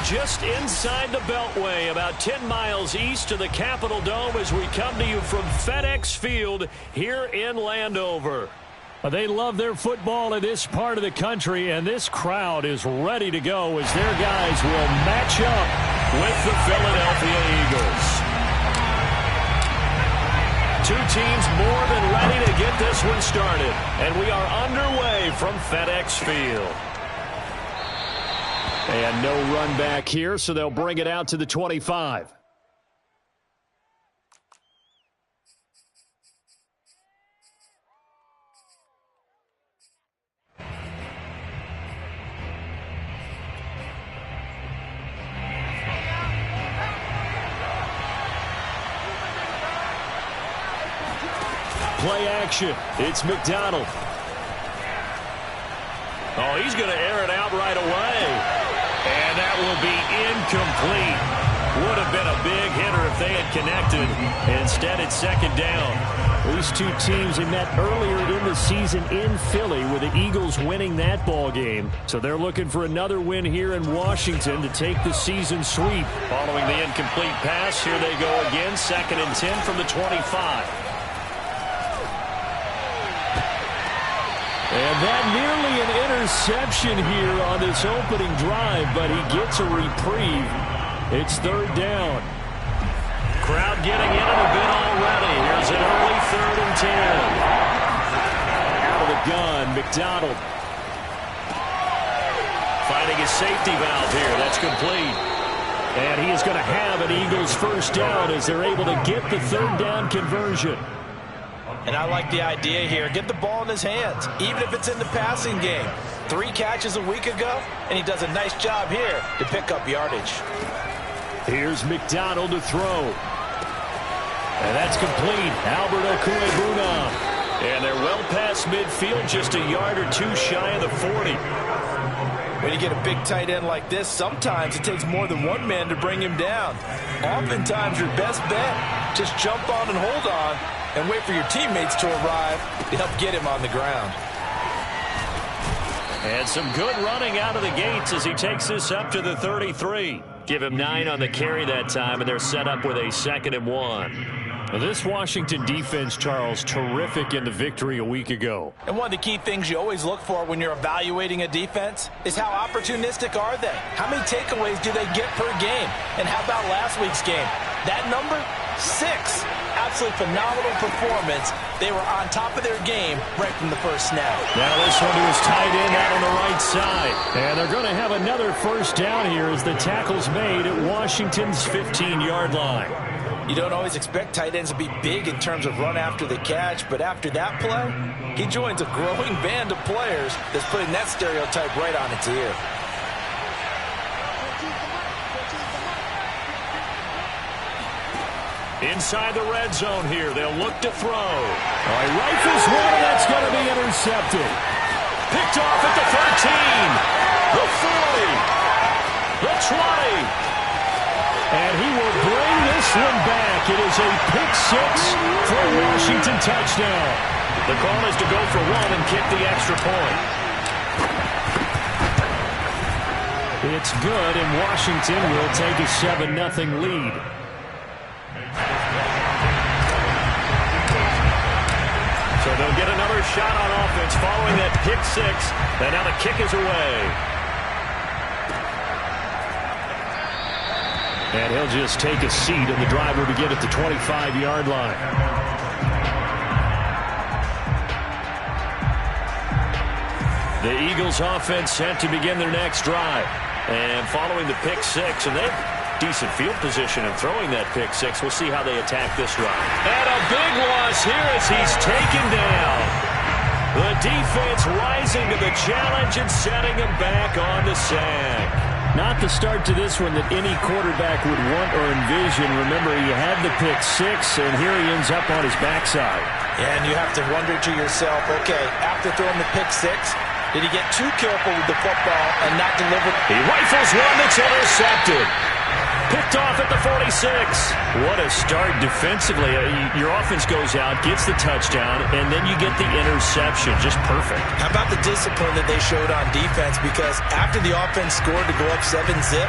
just inside the Beltway, about 10 miles east of the Capitol Dome as we come to you from FedEx Field here in Landover. They love their football in this part of the country, and this crowd is ready to go as their guys will match up with the Philadelphia Eagles. Two teams more than ready to get this one started, and we are underway from FedEx Field. And no run back here, so they'll bring it out to the 25. Play action. It's McDonald. Oh, he's going to air it out right away. And that will be incomplete. Would have been a big hitter if they had connected. Instead, it's second down. These two teams they met earlier in the season in Philly with the Eagles winning that ball game. So they're looking for another win here in Washington to take the season sweep. Following the incomplete pass, here they go again. 2nd and 10 from the 25. And that nearly an interception here on this opening drive, but he gets a reprieve. It's 3rd down. Crowd getting in it a bit already. Here's an early 3rd and 10. Out of the gun, McDonald. Finding his safety valve here. That's complete. And he is going to have an Eagles first down as they're able to get the 3rd down conversion. And I like the idea here. Get the ball in his hands, even if it's in the passing game. 3 catches a week ago, and he does a nice job here to pick up yardage. Here's McDonald to throw. And that's complete. Albert Okwuegbunam. And they're well past midfield, just a yard or two shy of the 40. When you get a big tight end like this, sometimes it takes more than one man to bring him down. Oftentimes, your best bet, just jump on and hold on, and wait for your teammates to arrive to help get him on the ground. And some good running out of the gates as he takes this up to the 33. Give him 9 on the carry that time, and they're set up with a 2nd and 1. Well, this Washington defense, Charles, terrific in the victory a week ago. And one of the key things you always look for when you're evaluating a defense is how opportunistic are they? How many takeaways do they get per game? And how about last week's game? That number? 6. Absolutely phenomenal performance. They were on top of their game right from the first snap. Now this one to his tight end out on the right side. And they're going to have another first down here as the tackle's made at Washington's 15-yard line. You don't always expect tight ends to be big in terms of run after the catch, but after that play, he joins a growing band of players that's putting that stereotype right on its ear. Inside the red zone here, they'll look to throw. All right, rifles one, and that's going to be intercepted. Picked off at the 13, the 40, the 20. And he will bring this one back. It is a pick 6 for a Washington touchdown. The call is to go for 1 and kick the extra point. It's good, and Washington will take a 7-0 lead. So they'll get another shot on offense following that pick 6. And now the kick is away. And he'll just take a seat, and the drive will begin at the 25-yard line. The Eagles offense set to begin their next drive. And following the pick 6, and they have decent field position in throwing that pick 6. We'll see how they attack this drive. And a big loss here as he's taken down. The defense rising to the challenge and setting him back on the sack. Not the start to this one that any quarterback would want or envision. Remember, he had the pick 6, and here he ends up on his backside. And you have to wonder to yourself, okay, after throwing the pick 6, did he get too careful with the football and not deliver? He rifles one that's intercepted. Picked off at the 46. What a start defensively. Your offense goes out, gets the touchdown, and then you get the interception. Just perfect. How about the discipline that they showed on defense? Because after the offense scored to go up 7-zip,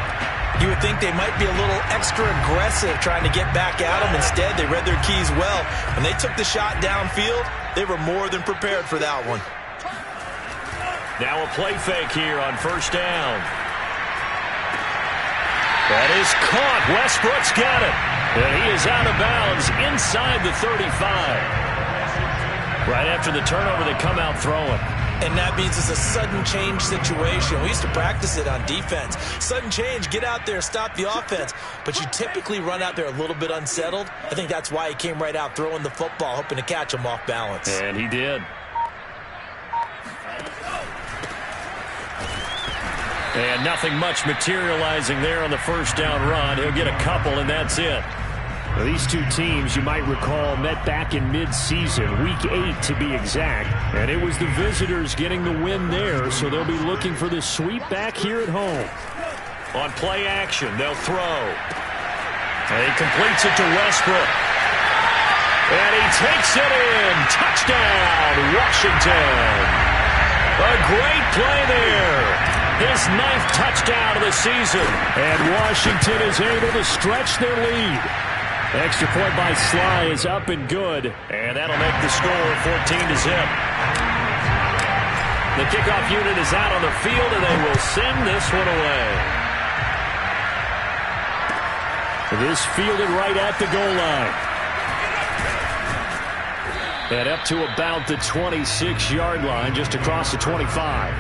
You would think they might be a little extra aggressive trying to get back at them. Instead, they read their keys well. When they took the shot downfield, they were more than prepared for that one. Now a play fake here on first down. That is caught. Westbrook's got it. And he is out of bounds inside the 35. Right after the turnover, they come out throwing. And that means it's a sudden change situation. We used to practice it on defense. Sudden change, get out there, stop the offense. But you typically run out there a little bit unsettled. I think that's why he came right out throwing the football, hoping to catch him off balance. And he did. And nothing much materializing there on the first down run. He'll get a couple, and that's it. Well, these two teams, you might recall, met back in mid-season, Week 8 to be exact. And it was the visitors getting the win there, so they'll be looking for the sweep back here at home. On play action, they'll throw. And he completes it to Westbrook. And he takes it in. Touchdown, Washington. A great play there. His 9th touchdown of the season. And Washington is able to stretch their lead. Extra point by Sly is up and good. And that'll make the score 14-0. The kickoff unit is out on the field, and they will send this one away. This fielded right at the goal line. And up to about the 26-yard line, just across the 25.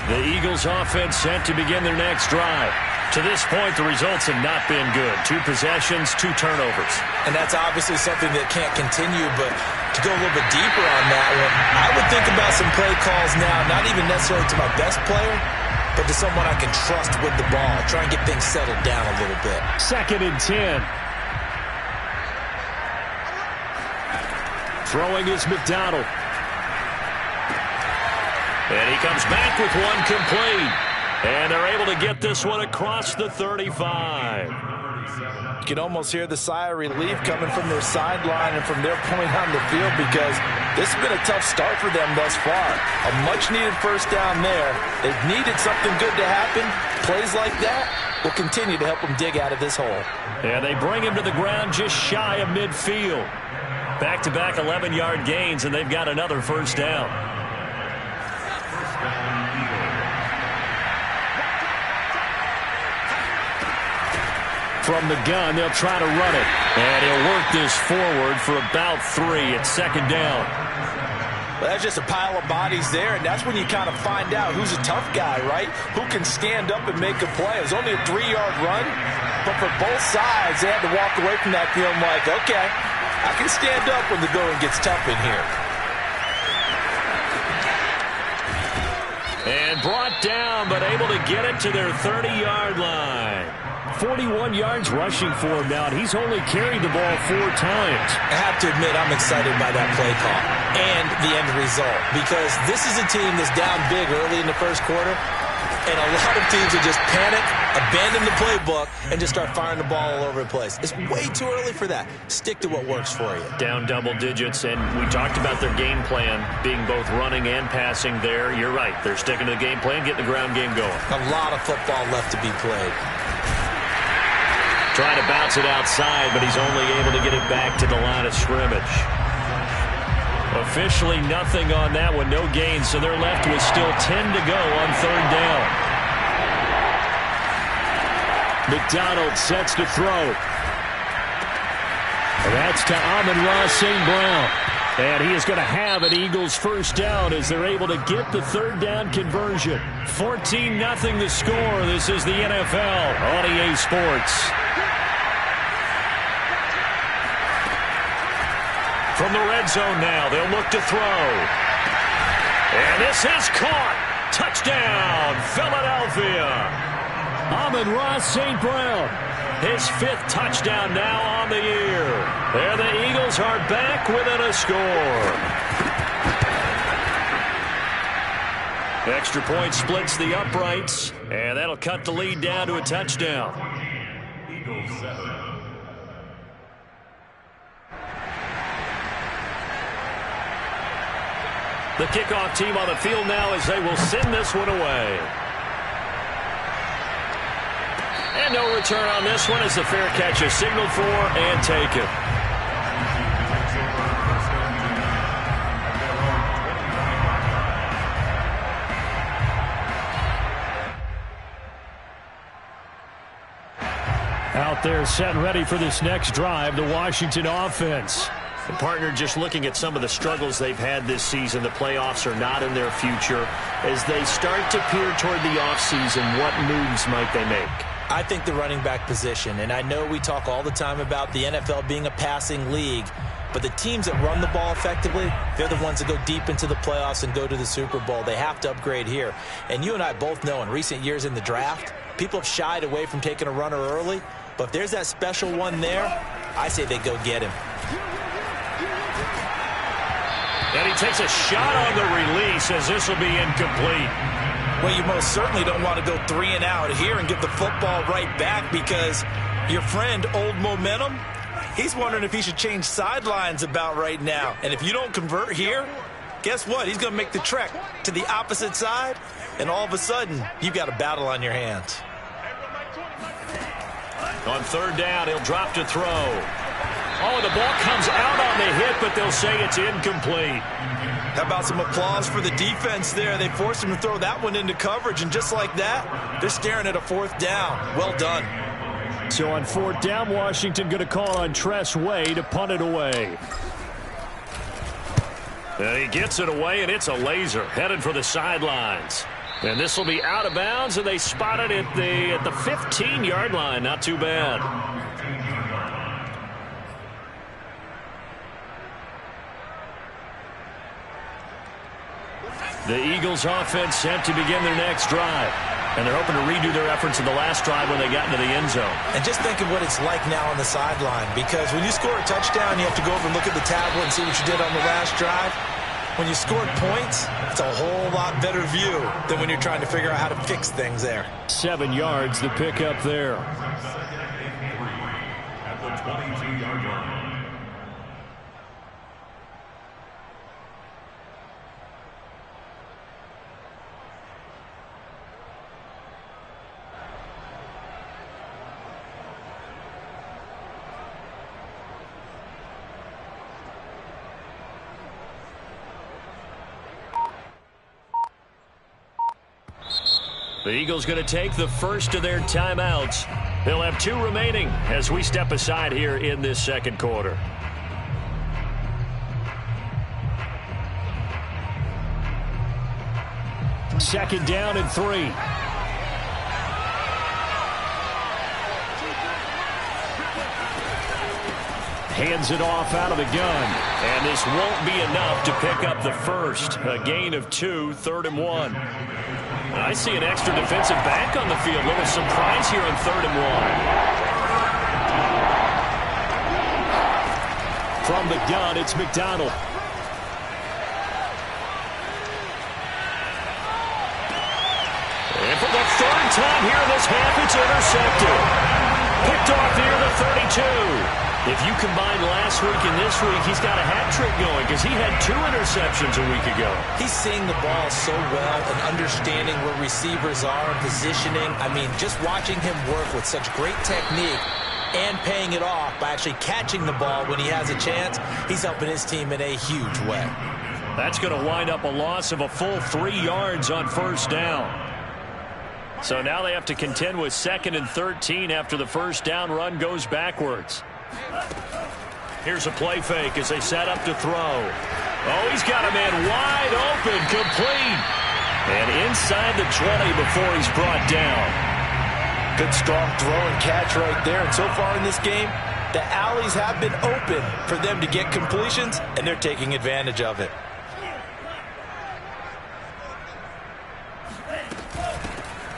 The Eagles offense set to begin their next drive. To this point, the results have not been good. 2 possessions, 2 turnovers. And that's obviously something that can't continue, but to go a little bit deeper on that one, I would think about some play calls now, not even necessarily to my best player, but to someone I can trust with the ball. Try and get things settled down a little bit. 2nd and 10. Throwing is McDonald. And he comes back with one complete. And they're able to get this one across the 35. You can almost hear the sigh of relief coming from their sideline and from their point on the field, because this has been a tough start for them thus far. A much-needed first down there. They've needed something good to happen. Plays like that will continue to help them dig out of this hole. And they bring him to the ground just shy of midfield. Back-to-back 11-yard gains, and they've got another first down. From the gun, they'll try to run it. And he'll work this forward for about 3. It's 2nd down. Well, that's just a pile of bodies there, and that's when you kind of find out who's a tough guy, right? Who can stand up and make a play. It was only a 3-yard run, but for both sides, they had to walk away from that feeling like, okay, I can stand up when the going gets tough in here. And brought down, but able to get it to their 30-yard line. 41 yards rushing for him now, and he's only carried the ball 4 times. I have to admit, I'm excited by that play call and the end result, because this is a team that's down big early in the first quarter, and a lot of teams will just panic, abandon the playbook, and just start firing the ball all over the place. It's way too early for that. Stick to what works for you. Down double digits, and we talked about their game plan being both running and passing there. You're right. They're sticking to the game plan, getting the ground game going. A lot of football left to be played. Trying to bounce it outside, but he's only able to get it back to the line of scrimmage. Officially nothing on that one, no gain, so they're left with still 10 to go on 3rd down. McDonald sets to throw. And that's to Amon-Ra St. Brown. And he is going to have an Eagles first down as they're able to get the 3rd down conversion. 14-0 the score. This is the NFL on EA Sports. From the red zone now, they'll look to throw. And this is caught. Touchdown, Philadelphia. Amon-Ra St. Brown. His 5th touchdown now on the year. There the Eagles are back within a score. Extra point splits the uprights, and that'll cut the lead down to a touchdown. Eagles 7. The kickoff team on the field now as they will send this one away. And no return on this one as the fair catch is signaled for and taken. Out there set and ready for this next drive, the Washington offense. The partner just looking at some of the struggles they've had this season. The playoffs are not in their future. As they start to peer toward the offseason, what moves might they make? I think the running back position, and I know we talk all the time about the NFL being a passing league, but the teams that run the ball effectively, they're the ones that go deep into the playoffs and go to the Super Bowl. They have to upgrade here. And you and I both know in recent years in the draft, people have shied away from taking a runner early, but if there's that special one there, I say they go get him. And he takes a shot on the release as this will be incomplete. Well, you most certainly don't want to go 3 and out here and give the football right back because your friend, Old Momentum, he's wondering if he should change sidelines about right now. And if you don't convert here, guess what? He's going to make the trek to the opposite side, and all of a sudden, you've got a battle on your hands. On third down, he'll drop to throw. Oh, the ball comes out on the hit, but they'll say it's incomplete. How about some applause for the defense there? They forced him to throw that one into coverage, and just like that, they're staring at a 4th down. Well done. So on 4th down, Washington going to call on Tress Way to punt it away. And he gets it away, and it's a laser headed for the sidelines. And this will be out of bounds, and they spot it at the 15-yard line. Not too bad. The Eagles offense set to begin their next drive. And they're hoping to redo their efforts in the last drive when they got into the end zone. And just think of what it's like now on the sideline, because when you score a touchdown, you have to go over and look at the tablet and see what you did on the last drive. When you scored points, it's a whole lot better view than when you're trying to figure out how to fix things there. 7 yards to pick up there. At the 22-yard line. The Eagles going to take the first of their timeouts. They'll have 2 remaining as we step aside here in this second quarter. Second down and 3. Hands it off out of the gun. And this won't be enough to pick up the first. A gain of 2, 3rd and 1. I see an extra defensive back on the field. A little surprise here on 3rd and 1. From the gun, it's McDonald. And for the 3rd time here in this half, it's intercepted. Picked off near the 32. If you combine last week and this week, he's got a hat trick going because he had 2 interceptions a week ago. He's seeing the ball so well and understanding where receivers are and positioning. I mean, just watching him work with such great technique and paying it off by actually catching the ball when he has a chance, he's helping his team in a huge way. That's going to wind up a loss of a full 3 yards on 1st down. So now they have to contend with 2nd and 13 after the 1st down run goes backwards. Here's a play fake as they set up to throw. Oh, he's got a man wide open, complete. And inside the 20 before he's brought down. Good strong throw and catch right there. And so far in this game, the alleys have been open for them to get completions, and they're taking advantage of it.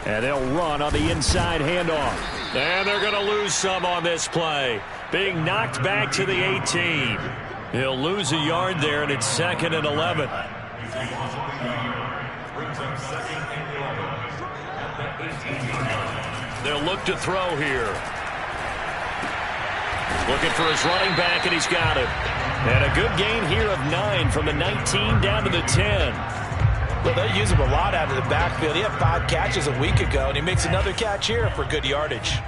And they'll run on the inside handoff. And they're going to lose some on this play. Being knocked back to the 18. He'll lose a yard there, and it's 2nd and 11. They'll look to throw here. Looking for his running back, and he's got it. And a good gain here of 9 from the 19 down to the 10. Well, they use him a lot out of the backfield. He had 5 catches a week ago, and he makes another catch here for good yardage.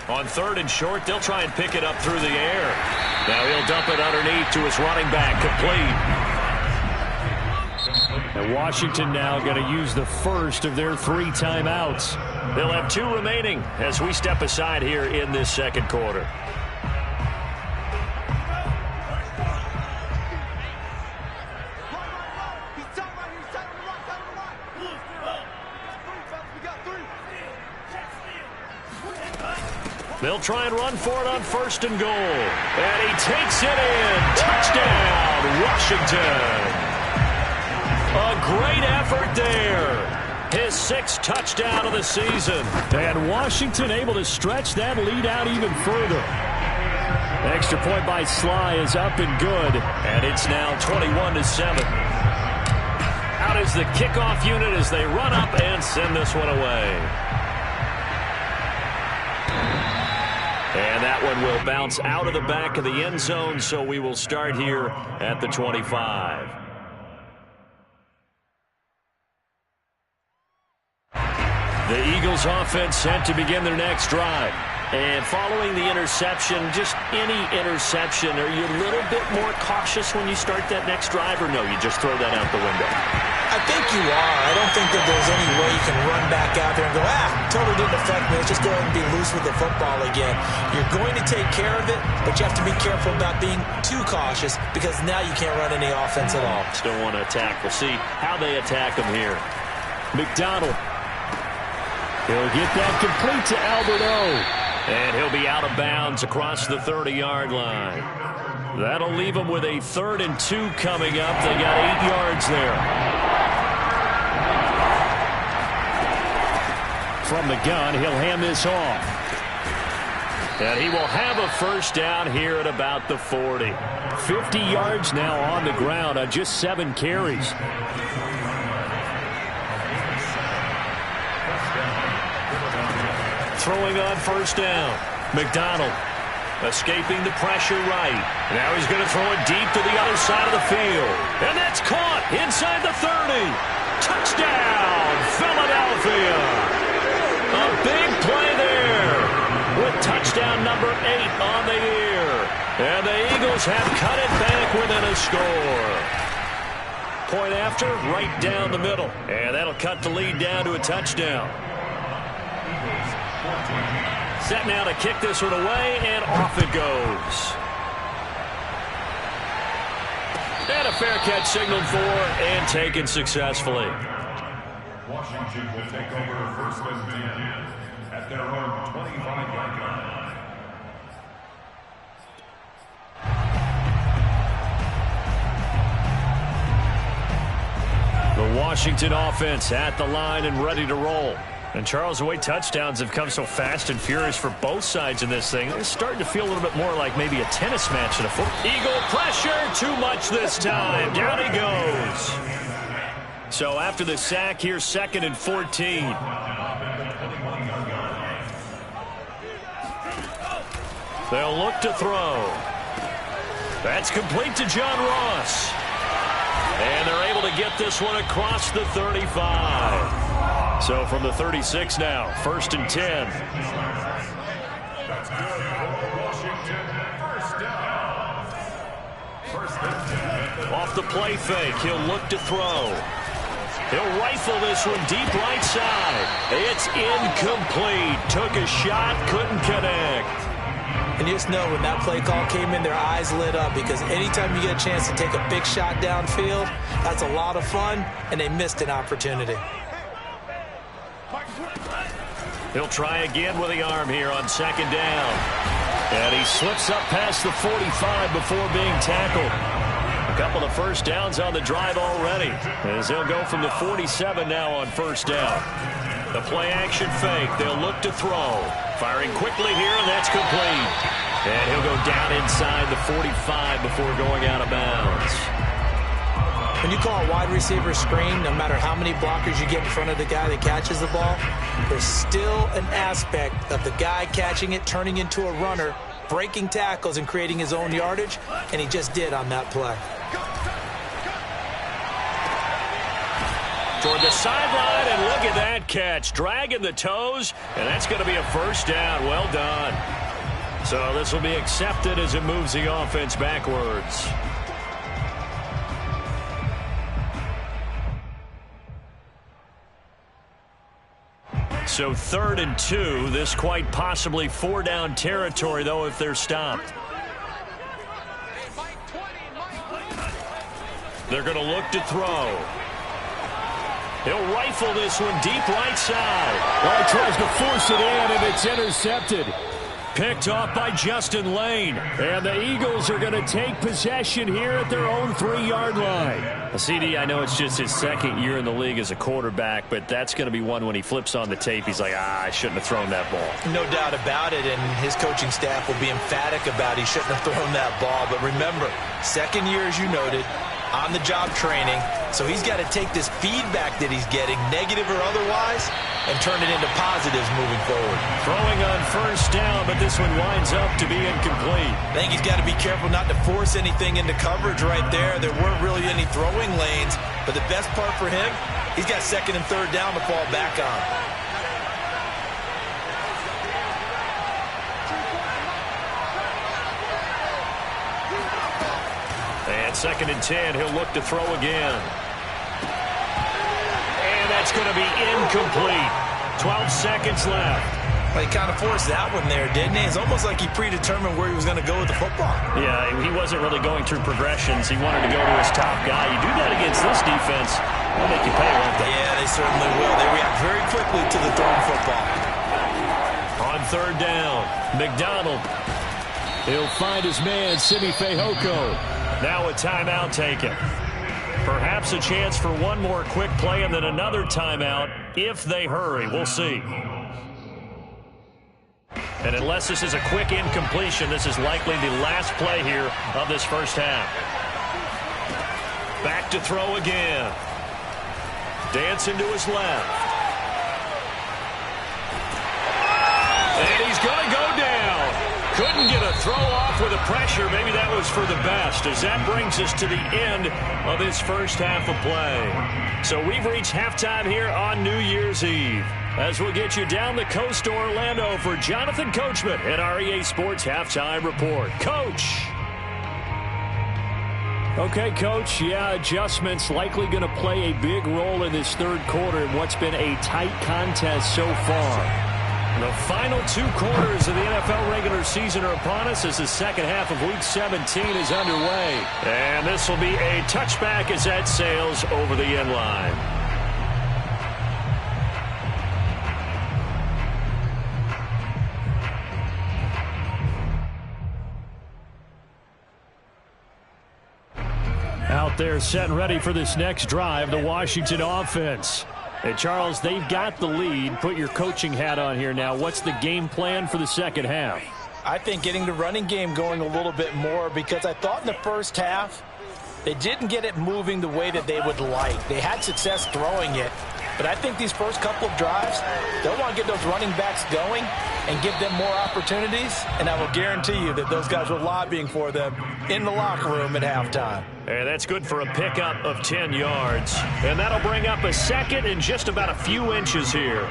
On 3rd and short, they'll try and pick it up through the air. Now he'll dump it underneath to his running back, complete. And Washington now going to use the first of their 3 timeouts. They'll have 2 remaining as we step aside here in this second quarter. They'll try and run for it on 1st and goal. And he takes it in. Touchdown, Washington. A great effort there. His 6th touchdown of the season. And Washington able to stretch that lead out even further. Extra point by Sly is up and good. And it's now 21-7. Out is the kickoff unit as they run up and send this one away. And that one will bounce out of the back of the end zone, so we will start here at the 25. The Eagles offense set to begin their next drive. And following the interception, just any interception, are you a little bit more cautious when you start that next drive, or no, you just throw that out the window? I think you are. I don't think that there's any way you can run back out there and go, totally didn't affect me. Let's just go ahead and be loose with the football again. You're going to take care of it, but you have to be careful about being too cautious because now you can't run any offense at all. Still want to attack. We'll see how they attack them here. McDonald. He'll get that complete to Alberto. And he'll be out of bounds across the 30-yard line. That'll leave them with a 3rd and 2 coming up. They got 8 yards there. From the gun, he'll hand this off. And he will have a 1st down here at about the 40. 50 yards now on the ground on just 7 carries. Throwing on 1st down. McDonald escaping the pressure right. Now he's going to throw it deep to the other side of the field. And that's caught inside the 30. Touchdown, Philadelphia. A big play there with touchdown number 8 on the year. And the Eagles have cut it back within a score. Point after, right down the middle. And that'll cut the lead down to a touchdown. Set now to kick this one away, and off it goes. And a fair catch signaled for and taken successfully. Washington will take over 1st and 10 at their own 25-yard line. The Washington offense at the line and ready to roll. And, Charles, the way touchdowns have come so fast and furious for both sides in this thing, it's starting to feel a little bit more like maybe a tennis match than a football. Eagle pressure, too much this time. Down he goes. So after the sack, here's 2nd and 14. They'll look to throw. That's complete to John Ross. And they're able to get this one across the 35. So from the 36 now, 1st and 10. That's good for Washington. 1st down. Off the play fake, he'll look to throw. He'll rifle this one deep right side. It's incomplete. Took a shot, couldn't connect. And you just know when that play call came in, their eyes lit up because anytime you get a chance to take a big shot downfield, that's a lot of fun, and they missed an opportunity. He'll try again with the arm here on 2nd down. And he slips up past the 45 before being tackled. A couple of 1st downs on the drive already, as they'll go from the 47 now on 1st down. The play action fake. They'll look to throw. Firing quickly here, and that's complete. And he'll go down inside the 45 before going out of bounds. When you call a wide receiver screen, no matter how many blockers you get in front of the guy that catches the ball, there's still an aspect of the guy catching it, turning into a runner, breaking tackles and creating his own yardage, and he just did on that play. Toward the sideline, and look at that catch. Dragging the toes, and that's going to be a first down. Well done. So this will be accepted as it moves the offense backwards. So 3rd and 2. This quite possibly 4-down territory, though, if they're stopped. They're going to look to throw. He'll rifle this one deep right side. Well, he tries to force it in, and it's intercepted. Picked off by Justin Lane. And the Eagles are going to take possession here at their own 3-yard line. CD, I know it's just his 2nd year in the league as a quarterback, but that's going to be one when he flips on the tape, he's like, I shouldn't have thrown that ball. No doubt about it, and his coaching staff will be emphatic about he shouldn't have thrown that ball. But remember, 2nd year, as you noted, on-the-job training, so he's got to take this feedback that he's getting, negative or otherwise, and turn it into positives moving forward. Throwing on 1st down, but this one winds up to be incomplete. I think he's got to be careful not to force anything into coverage right there. There weren't really any throwing lanes, but the best part for him, he's got 2nd and 3rd down to fall back on. And 2nd and 10, he'll look to throw again. And that's going to be incomplete. 12 seconds left. Well, he kind of forced that one there, didn't he? It's almost like he predetermined where he was going to go with the football. Yeah, he wasn't really going through progressions. He wanted to go to his top guy. You do that against this defense, they'll make you pay, won't they? Yeah, they certainly will. They react very quickly to the thrown football. On 3rd down, McDonald. He'll find his man, Simi Fehoko. Now a timeout taken. Perhaps a chance for one more quick play and then another timeout if they hurry. We'll see. And unless this is a quick incompletion, this is likely the last play here of this 1st half. Back to throw again. Dancing to his left. And he's going to go down. Couldn't get a throw off with the pressure. Maybe that was for the best, as that brings us to the end of this 1st half of play. So we've reached halftime here on New Year's Eve, as we'll get you down the coast to Orlando for Jonathan Coachman at our EA Sports Halftime Report. Coach. Okay, Coach, yeah, adjustments likely going to play a big role in this 3rd quarter in what's been a tight contest so far. The final 2 quarters of the NFL regular season are upon us as the 2nd half of Week 17 is underway. And this will be a touchback as that sails over the end line. Out there set and ready for this next drive, the Washington offense. Hey, Charles, they've got the lead. Put your coaching hat on here now. What's the game plan for the 2nd half? I think getting the running game going a little bit more, because I thought in the 1st half they didn't get it moving the way that they would like. They had success throwing it, but I think these first couple of drives, they'll want to get those running backs going and give them more opportunities, and I will guarantee you that those guys were lobbying for them in the locker room at halftime. And that's good for a pickup of 10 yards. And that'll bring up a 2nd and just about a few inches here.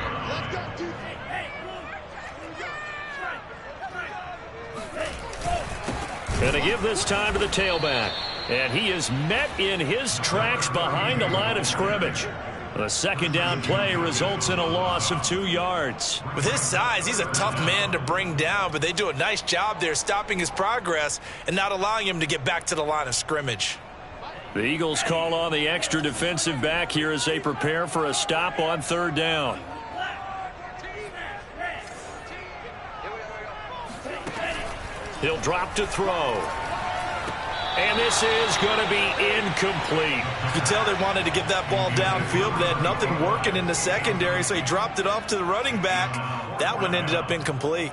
And to give this time to the tailback. And he is met in his tracks behind the line of scrimmage. The 2nd down play results in a loss of 2 yards. With his size, he's a tough man to bring down, but they do a nice job there stopping his progress and not allowing him to get back to the line of scrimmage. The Eagles call on the extra defensive back here as they prepare for a stop on 3rd down. He'll drop to throw. And this is going to be incomplete. You can tell they wanted to get that ball downfield. They had nothing working in the secondary, so he dropped it off to the running back. That one ended up incomplete.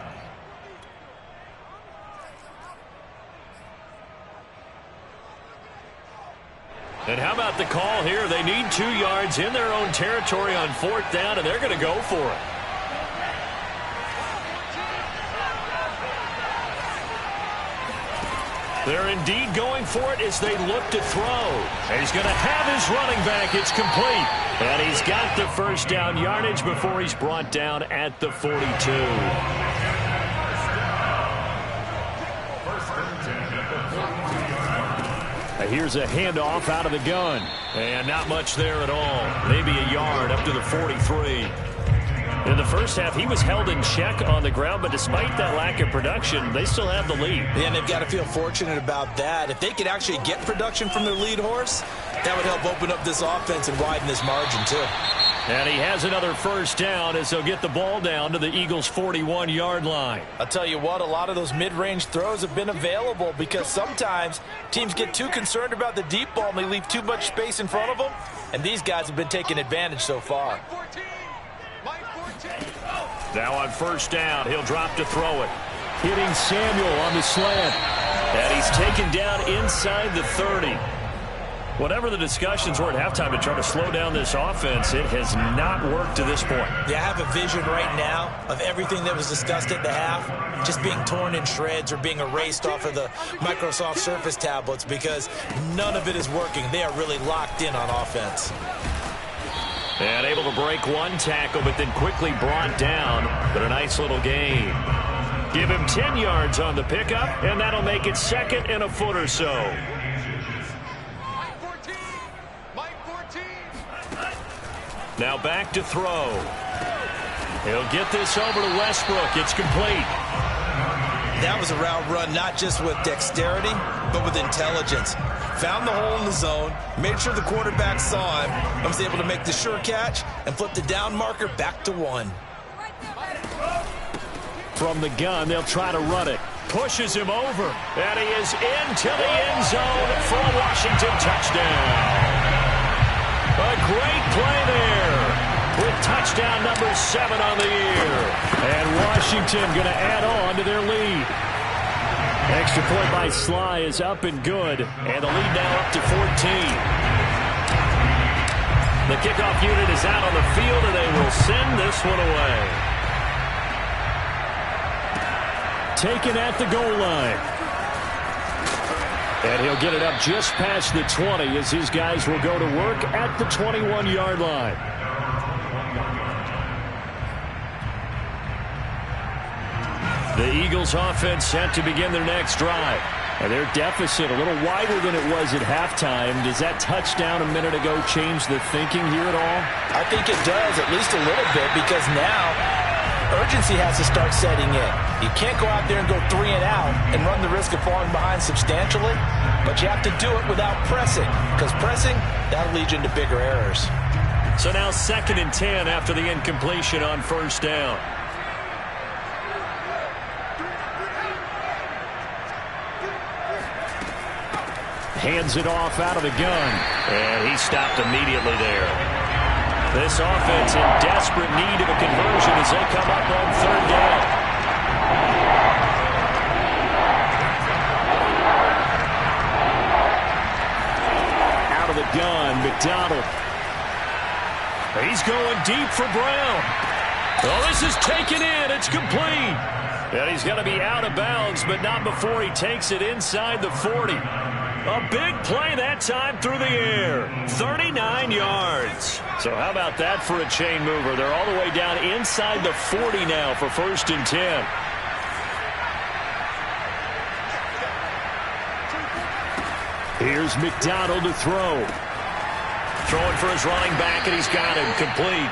And how about the call here? They need 2 yards in their own territory on 4th down, and they're going to go for it. They're indeed going for it as they look to throw. And he's going to have his running back. It's complete. And he's got the first down yardage before he's brought down at the 42. Here's a handoff out of the gun. And not much there at all. Maybe a yard up to the 43. In the first half, he was held in check on the ground, but despite that lack of production, they still have the lead. Yeah, and they've got to feel fortunate about that. If they could actually get production from their lead horse, that would help open up this offense and widen this margin, too. And he has another first down as they'll get the ball down to the Eagles' 41-yard line. I'll tell you what, a lot of those mid-range throws have been available because sometimes teams get too concerned about the deep ball and they leave too much space in front of them, and these guys have been taking advantage so far. Now on first down, he'll drop to throw it. Hitting Samuel on the slant. And he's taken down inside the 30. Whatever the discussions were at halftime to try to slow down this offense, it has not worked to this point. Yeah, I have a vision right now of everything that was discussed at the half just being torn in shreds or being erased off of the Microsoft Surface tablets because none of it is working. They are really locked in on offense. And able to break one tackle, but then quickly brought down. But a nice little gain. Give him 10 yards on the pickup, and that'll make it 2nd and a foot or so. Now back to throw. He'll get this over to Westbrook. It's complete. That was a route run not just with dexterity, but with intelligence. Found the hole in the zone, made sure the quarterback saw him, and was able to make the sure catch and flip the down marker back to 1. From the gun, they'll try to run it. Pushes him over, and he is into the end zone for a Washington touchdown. A great play there with touchdown number 7 on the year. And Washington going to add on to their lead. Extra point by Sly is up and good. And the lead now up to 14. The kickoff unit is out on the field, and they will send this one away. Taken at the goal line. And he'll get it up just past the 20 as his guys will go to work at the 21-yard line. The Eagles offense set to begin their next drive. And their deficit a little wider than it was at halftime. Does that touchdown a minute ago change the thinking here at all? I think it does, at least a little bit, because now urgency has to start setting in. You can't go out there and go 3 and out and run the risk of falling behind substantially, but you have to do it without pressing, because pressing, that'll lead you into bigger errors. So now 2nd and 10 after the incompletion on first down. Hands it off out of the gun. And he stopped immediately there. This offense in desperate need of a conversion as they come up on 3rd down. Out of the gun, McDonald. He's going deep for Brown. Oh, this is taken in. It's complete. And he's going to be out of bounds, but not before he takes it inside the 40. A big play that time through the air. 39 yards. So how about that for a chain mover? They're all the way down inside the 40 now for 1st and 10. Here's McDonald to throw. Throwing for his running back, and he's got him complete.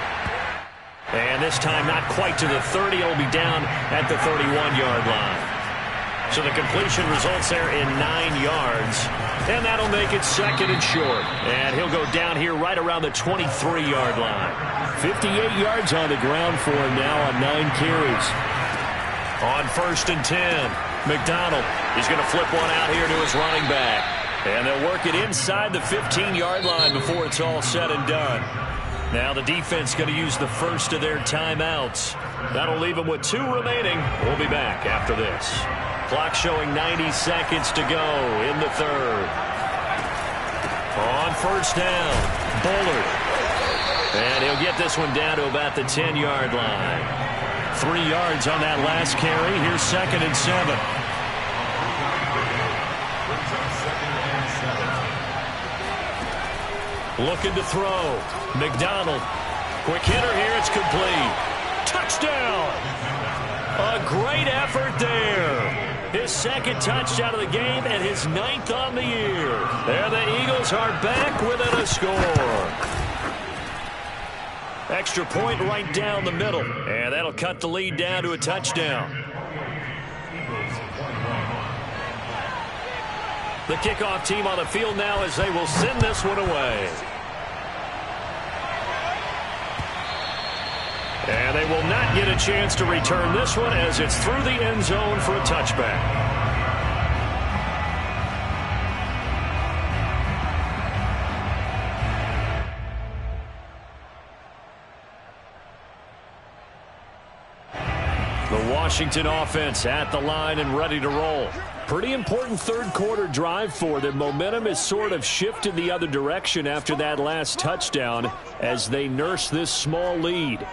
And this time not quite to the 30. It'll be down at the 31-yard line. So the completion results there in 9 yards. And that'll make it 2nd and short. And he'll go down here right around the 23-yard line. 58 yards on the ground for him now on 9 carries. On 1st and 10, McDonald. He's going to flip one out here to his running back. And they'll work it inside the 15-yard line before it's all said and done. Now the defense going to use the first of their timeouts. That'll leave them with 2 remaining. We'll be back after this. Clock showing 90 seconds to go in the 3rd. On first down, Bullard. And he'll get this one down to about the 10-yard line. 3 yards on that last carry. Here's 2nd and 7. Looking to throw. McDonald. Quick hitter here. It's complete. Touchdown. A great effort there. His 2nd touchdown of the game and his 9th on the year. There the Eagles are back within a score. Extra point right down the middle. And that'll cut the lead down to a touchdown. The kickoff team on the field now as they will send this one away. And they will not get a chance to return this one as it's through the end zone for a touchback. The Washington offense at the line and ready to roll. Pretty important third quarter drive for them. Momentum has sort of shifted the other direction after that last touchdown as they nurse this small lead.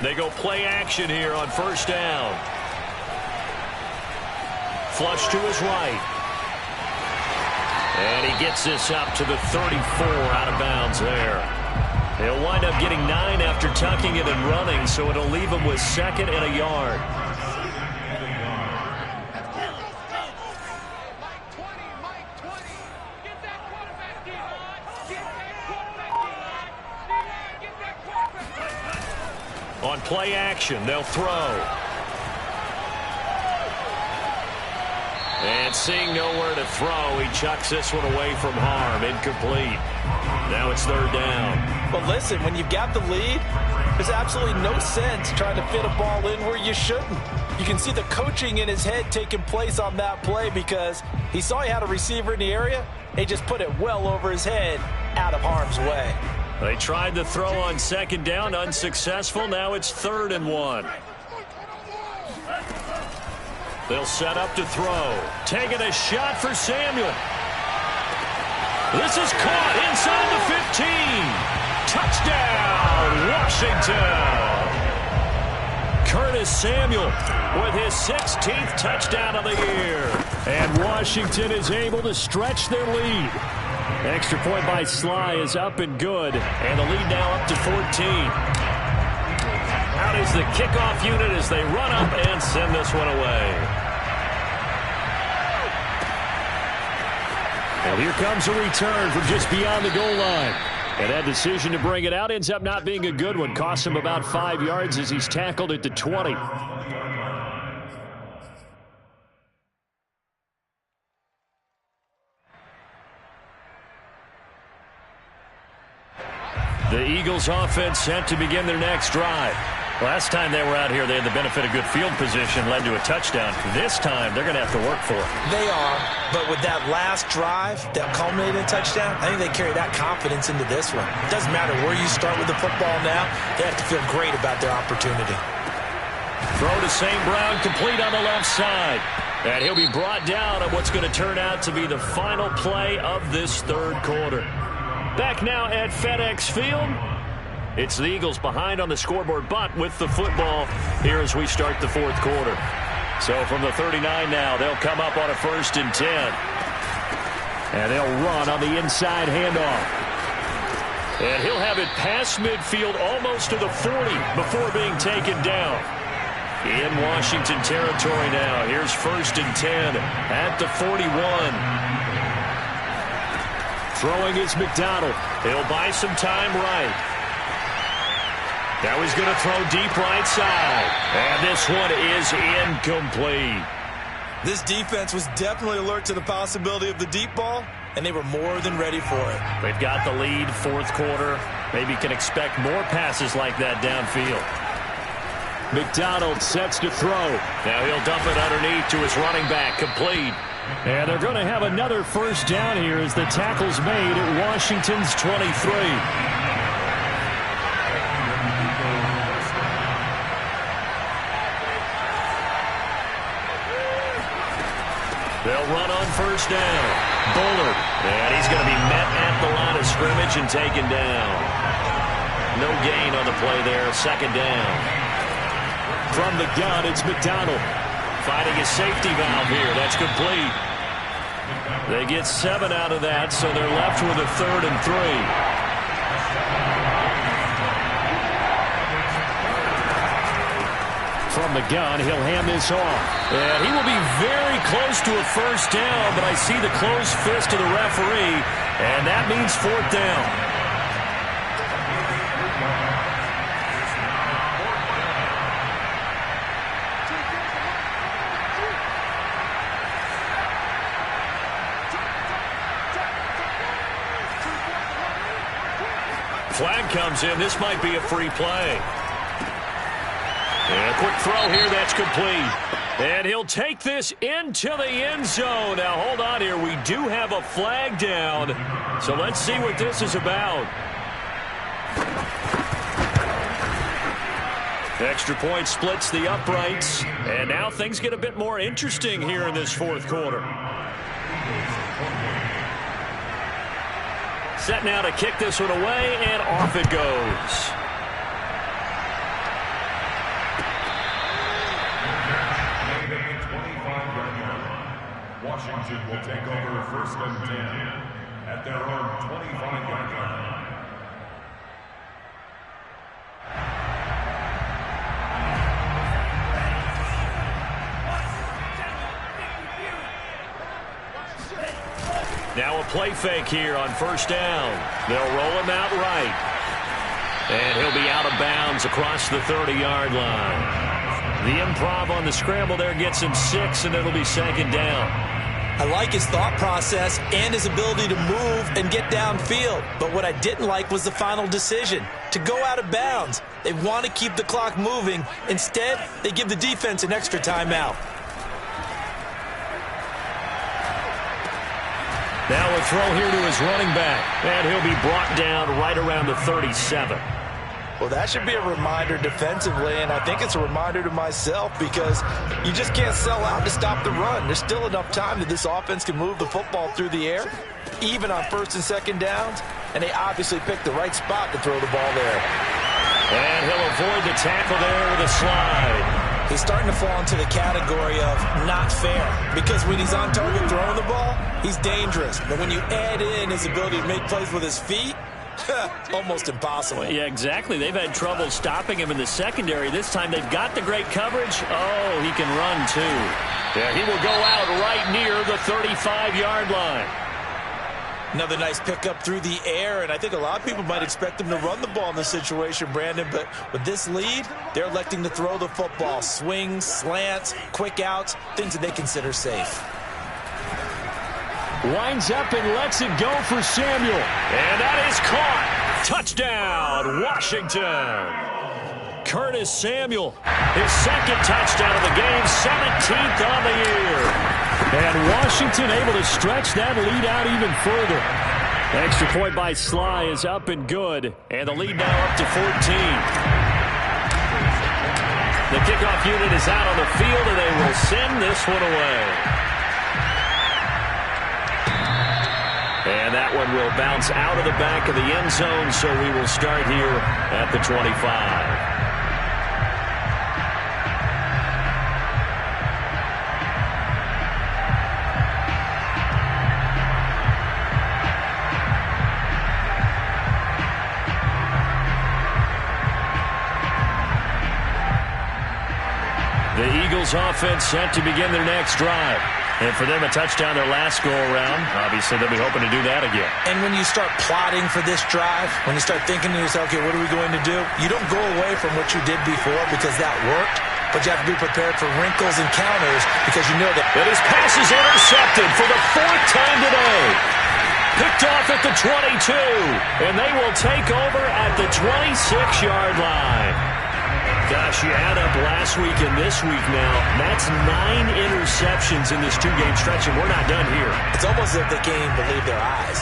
They go play action here on first down. Flush to his right. And he gets this up to the 34 out of bounds there. He'll wind up getting 9 after tucking it and running, so it'll leave him with 2nd and a yard. On play action, they'll throw. And seeing nowhere to throw, he chucks this one away from harm. Incomplete. Now it's 3rd down. Well, listen, when you've got the lead, there's absolutely no sense trying to fit a ball in where you shouldn't. You can see the coaching in his head taking place on that play because he saw he had a receiver in the area. He just put it well over his head, out of harm's way. They tried to throw on 2nd down, unsuccessful. Now it's 3rd and 1. They'll set up to throw. Taking a shot for Samuel. This is caught inside the 15. Touchdown, Washington. Curtis Samuel with his 16th touchdown of the year. And Washington is able to stretch their lead. Extra point by Sly is up and good. And the lead now up to 14. Out is the kickoff unit as they run up and send this one away. And here comes a return from just beyond the goal line. And that decision to bring it out ends up not being a good one. Costs him about 5 yards as he's tackled at the 20. The Eagles offense set to begin their next drive. Last time they were out here, they had the benefit of good field position, led to a touchdown. This time, they're going to have to work for it. They are, but with that last drive that culminated in a touchdown, I think they carry that confidence into this one. It doesn't matter where you start with the football now. They have to feel great about their opportunity. Throw to St. Brown, complete on the left side. And he'll be brought down on what's going to turn out to be the final play of this third quarter. Back now at FedEx Field. It's the Eagles behind on the scoreboard, but with the football here as we start the fourth quarter. So from the 39 now, they'll come up on a 1st and 10. And they'll run on the inside handoff. And he'll have it past midfield almost to the 40 before being taken down. In Washington territory now. Here's 1st and 10 at the 41. Throwing is McDonald. He'll buy some time right. Now he's going to throw deep right side. And this one is incomplete. This defense was definitely alert to the possibility of the deep ball, and they were more than ready for it. They've got the lead, fourth quarter. Maybe can expect more passes like that downfield. McDonald sets to throw. Now he'll dump it underneath to his running back, complete. And they're going to have another 1st down here as the tackle's made at Washington's 23. They'll run on first down. Bullard. And he's going to be met at the line of scrimmage and taken down. No gain on the play there. Second down. From the gun, it's McDonald. Finding a safety valve here. That's complete. They get 7 out of that, so they're left with a 3rd and 3. From the gun, he'll hand this off. And he will be very close to a first down, but I see the closed fist of the referee, and that means 4th down. Flag comes in. This might be a free play. And a quick throw here. That's complete. And he'll take this into the end zone. Now, hold on here. We do have a flag down. So let's see what this is about. Extra point splits the uprights. And now things get a bit more interesting here in this 4th quarter. Set now to kick this one away, and off it goes. Washington will take over 1st and 10 at their own 25-yard line. Now a play fake here on first down. They'll roll him out right. And he'll be out of bounds across the 30-yard line. The improv on the scramble there gets him 6, and it'll be 2nd down. I like his thought process and his ability to move and get downfield. But what I didn't like was the final decision, to go out of bounds. They want to keep the clock moving. Instead, they give the defense an extra timeout. Now a throw here to his running back, and he'll be brought down right around the 37. Well, that should be a reminder defensively, and I think it's a reminder to myself because you just can't sell out to stop the run. There's still enough time that this offense can move the football through the air, even on 1st and 2nd downs, and they obviously picked the right spot to throw the ball there. And he'll avoid the tackle there with a slide. He's starting to fall into the category of not fair because when he's on target throwing the ball, he's dangerous. But when you add in his ability to make plays with his feet, almost impossible. Yeah, exactly. They've had trouble stopping him in the secondary. This time they've got the great coverage. Oh, he can run too. Yeah, he will go out right near the 35-yard line. Another nice pickup through the air, and I think a lot of people might expect him to run the ball in this situation, Brandon, but with this lead, they're electing to throw the football. Swings, slants, quick outs, things that they consider safe. Winds up and lets it go for Samuel. And that is caught. Touchdown, Washington. Curtis Samuel, his 2nd touchdown of the game, 17th on the year. And Washington able to stretch that lead out even further. Extra point by Sly is up and good. And the lead now up to 14. The kickoff unit is out on the field, and they will send this one away. And that one will bounce out of the back of the end zone, so we will start here at the 25. The Eagles offense set to begin their next drive. And for them, a touchdown their last go-around. Obviously, they'll be hoping to do that again. And when you start plotting for this drive, when you start thinking to yourself, okay, what are we going to do? You don't go away from what you did before because that worked, but you have to be prepared for wrinkles and counters because you know that. But his pass is intercepted for the 4th time today. Picked off at the 22, and they will take over at the 26-yard line. Gosh, you add up last week and this week now. That's 9 interceptions in this 2-game stretch, and we're not done here. It's almost as if they can't even believe their eyes.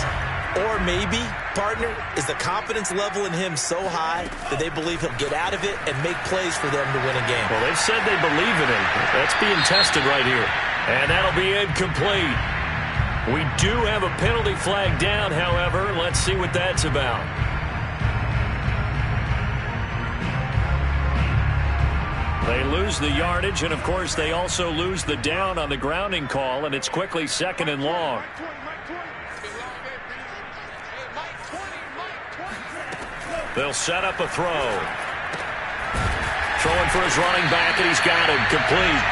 Or maybe, partner, is the confidence level in him so high that they believe he'll get out of it and make plays for them to win a game. Well, they've said they believe in him. That's being tested right here. And that'll be incomplete. We do have a penalty flag down, however. Let's see what that's about. They lose the yardage, and, of course, they also lose the down on the grounding call, and it's quickly 2nd and long. They'll set up a throw. Throwing for his running back, and he's got it complete.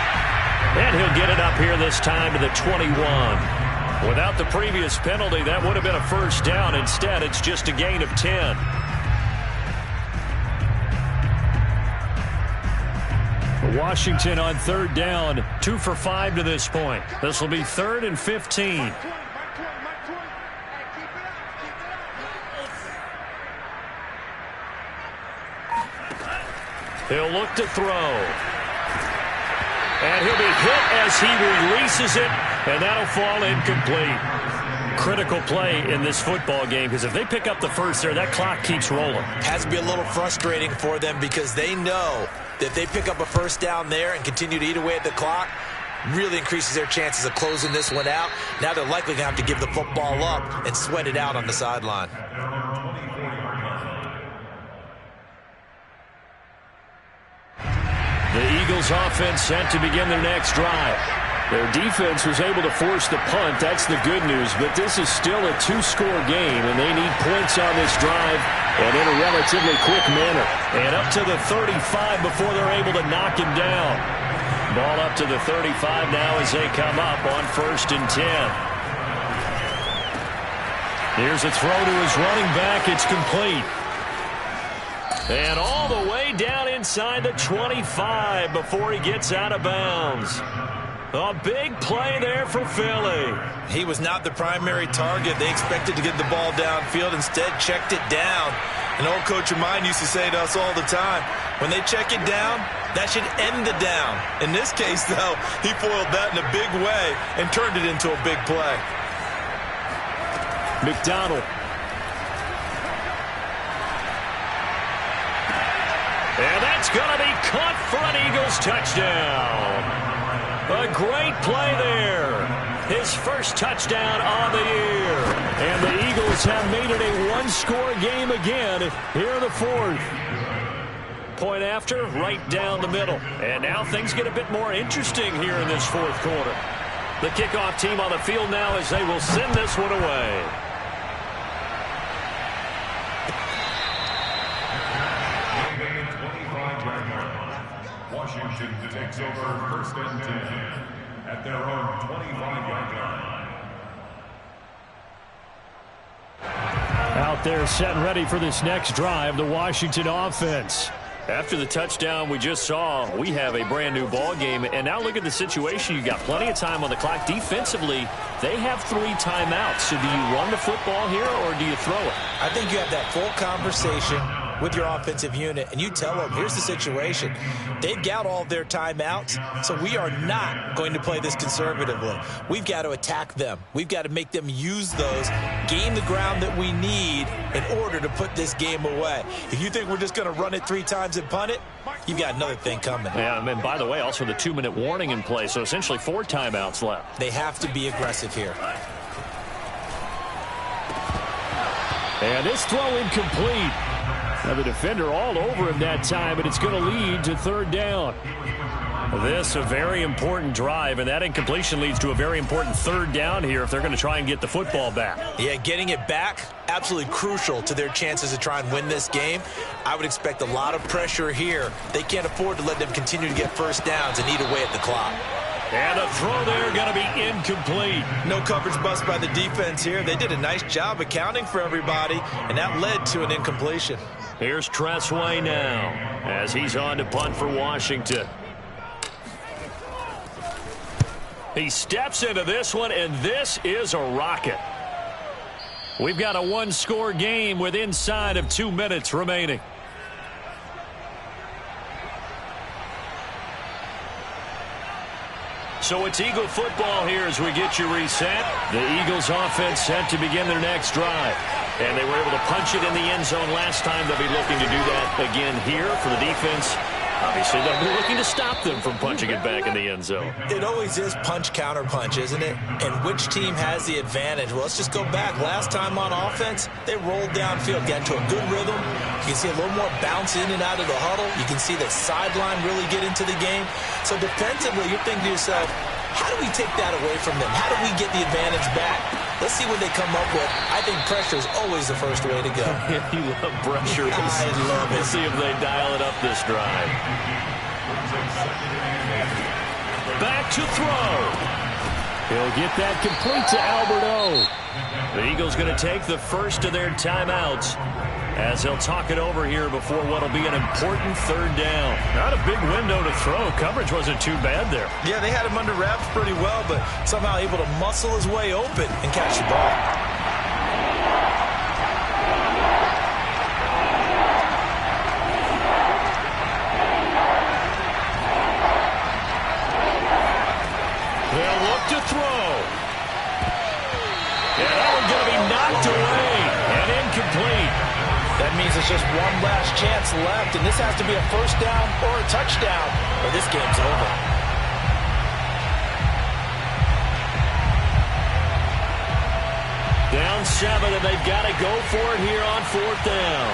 And he'll get it up here this time to the 21. Without the previous penalty, that would have been a first down. Instead, it's just a gain of 10. Washington on 3rd down, 2 for 5 to this point. This will be 3rd and 15. He'll look to throw. And he'll be hit as he releases it, and that'll fall incomplete. Critical play in this football game, because if they pick up the first there, that clock keeps rolling. Has to be a little frustrating for them because they know that if they pick up a first down there and continue to eat away at the clock, really increases their chances of closing this one out. Now they're likely going to have to give the football up and sweat it out on the sideline. The Eagles offense set to begin their next drive. Their defense was able to force the punt. That's the good news, but this is still a 2-score game, and they need points on this drive and in a relatively quick manner. And up to the 35 before they're able to knock him down. Ball up to the 35 now as they come up on 1st and 10. Here's a throw to his running back. It's complete. And all the way down inside the 25 before he gets out of bounds. A big play there for Philly. He was not the primary target. They expected to get the ball downfield. Instead, checked it down. An old coach of mine used to say to us all the time, when they check it down, that should end the down. In this case, though, he foiled that in a big way and turned it into a big play. McDonald. And that's going to be caught for an Eagles touchdown. A great play there. His first touchdown on the year. And the Eagles have made it a 1-score game again here in the 4th. Point after, right down the middle. And now things get a bit more interesting here in this 4th quarter. The kickoff team on the field now as they will send this one away. Washington takes over 1st and 10 at their own 25-yard line. Out there set and ready for this next drive, the Washington offense. After the touchdown we just saw, we have a brand new ball game. And now look at the situation. You've got plenty of time on the clock. Defensively, they have 3 timeouts. So do you run the football here or do you throw it? I think you have that full conversation with your offensive unit, and you tell them, here's the situation. They've got all of their timeouts, so we are not going to play this conservatively. We've got to attack them. We've got to make them use those, gain the ground that we need in order to put this game away. If you think we're just going to run it 3 times and punt it, you've got another thing coming. Yeah, and by the way, also the 2-minute warning in play, so essentially 4 timeouts left. They have to be aggressive here. And this throw incomplete. Now the defender all over him that time, but it's going to lead to 3rd down. This a very important drive, and that incompletion leads to a very important 3rd down here if they're going to try and get the football back. Yeah, getting it back, absolutely crucial to their chances to try and win this game. I would expect a lot of pressure here. They can't afford to let them continue to get first downs and eat away at the clock. And a throw there going to be incomplete. No coverage bust by the defense here. They did a nice job accounting for everybody, and that led to an incompletion. Here's Tressway now as he's on to punt for Washington. He steps into this one, and this is a rocket. We've got a 1-score game with inside of 2 minutes remaining. So it's Eagle football here as we get you reset. The Eagles offense set to begin their next drive. And they were able to punch it in the end zone last time. They'll be looking to do that again here for the defense. Obviously, they'll be looking to stop them from punching it back in the end zone. It always is punch, counter punch, isn't it? And which team has the advantage? Well, let's just go back. Last time on offense, they rolled downfield, got into a good rhythm. You can see a little more bounce in and out of the huddle. You can see the sideline really get into the game. So defensively, you're thinking to yourself, how do we take that away from them? How do we get the advantage back? Let's see what they come up with. I think pressure is always the first way to go. You love pressure. I love it. Let's see if they dial it up this drive. Back to throw. He'll get that complete to Albert O. The Eagles going to take the first of their timeouts as he'll talk it over here before what will be an important third down. Not a big window to throw. Coverage wasn't too bad there. Yeah, they had him under wraps pretty well, but somehow able to muscle his way open and catch the ball. They'll look to throw. And that one's going to be knocked away and incomplete. That means it's just one last chance left, and this has to be a first down or a touchdown, or this game's over. Down 7, and they've got to go for it here on fourth down.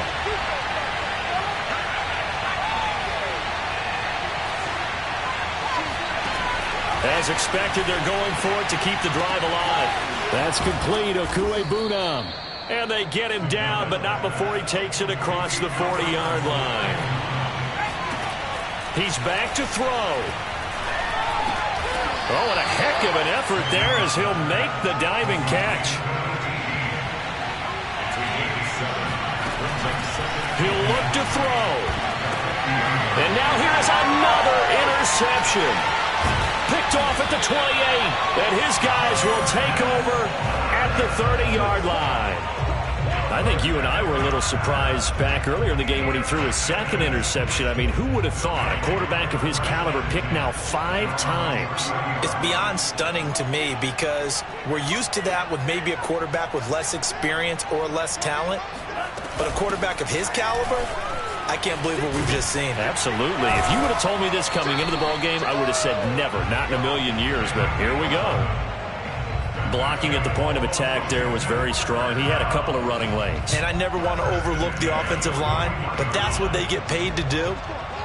As expected, they're going for it to keep the drive alive. That's complete, Okuebunam. And they get him down, but not before he takes it across the 40-yard line. He's back to throw. Oh, and a heck of an effort there as he'll make the diving catch. He'll look to throw. And now here's another interception. Picked off at the 28, and his guys will take over at the 30-yard line. I think you and I were a little surprised back earlier in the game when he threw his second interception. I mean, who would have thought a quarterback of his caliber picked now 5 times? It's beyond stunning to me because we're used to that with maybe a quarterback with less experience or less talent. But a quarterback of his caliber, I can't believe what we've just seen. Absolutely. If you would have told me this coming into the ballgame, I would have said never, not in a million years, but here we go. Blocking at the point of attack there was very strong. He had a couple of running lanes. And I never want to overlook the offensive line, but that's what they get paid to do.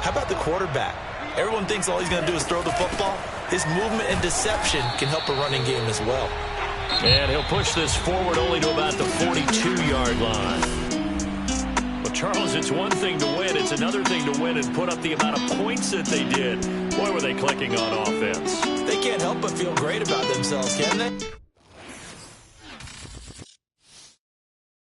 How about the quarterback? Everyone thinks all he's going to do is throw the football. His movement and deception can help a running game as well. And he'll push this forward only to about the 42-yard line. Well, Charles, it's one thing to win. It's another thing to win and put up the amount of points that they did. Boy, were they clicking on offense. They can't help but feel great about themselves, can they?